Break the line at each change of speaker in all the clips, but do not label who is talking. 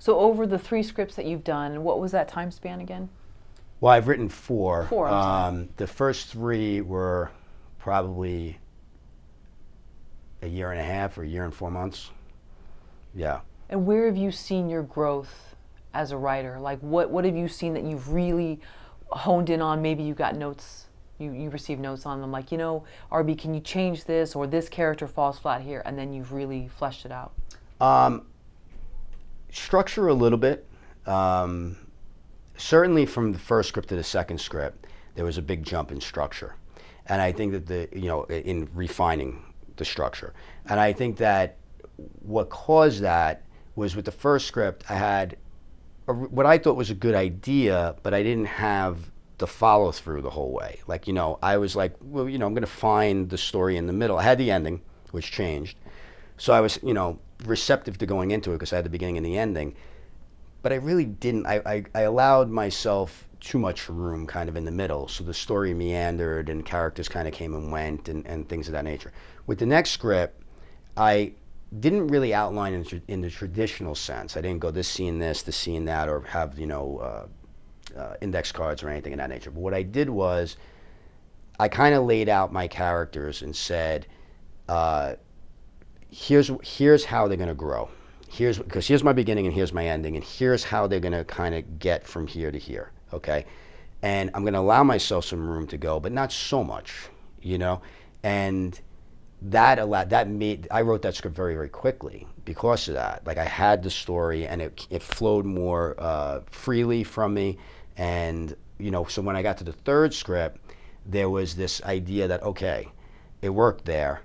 So over the 3 scripts that you've done, what was that time span again?
Well, I've written 4.
4.
The first 3 were probably a year and a half or a year and 4 months. Yeah.
And where have you seen your growth as a writer? Like what have you seen that you've really honed in on? Maybe you got notes, you received notes on them, like, you know, RB, can you change this, or this character falls flat here, and then you've really fleshed it out.
Structure a little bit. Certainly from the first script to the second script, there was a big jump in structure. And I think that in refining the structure. And I think that what caused that was, with the first script, I had what I thought was a good idea, but I didn't have the follow through the whole way. Like, I was like, well, I'm going to find the story in the middle. I had the ending, which changed. So I was, receptive to going into it because I had the beginning and the ending. But I really didn't. I allowed myself too much room kind of in the middle. So the story meandered and characters kind of came and went and things of that nature. With the next script, I didn't really outline in the traditional sense. I didn't go this scene that, or have, index cards or anything of that nature. But what I did was, I kind of laid out my characters and said, here's how they're going to grow. Because here's my beginning and here's my ending, and here's how they're going to kind of get from here to here, okay? And I'm going to allow myself some room to go, but not so much, And I wrote that script very, very quickly because of that. Like, I had the story, and it flowed more freely from me. And, so when I got to the third script, there was this idea that, okay, it worked there.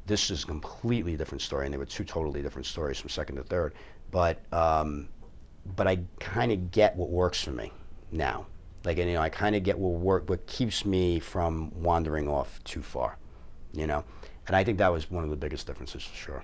This is a completely different story, and there were 2 totally different stories from second to third. But I kind of get what works for me now. Like, and, I kind of get what keeps me from wandering off too far, And I think that was one of the biggest differences, for sure.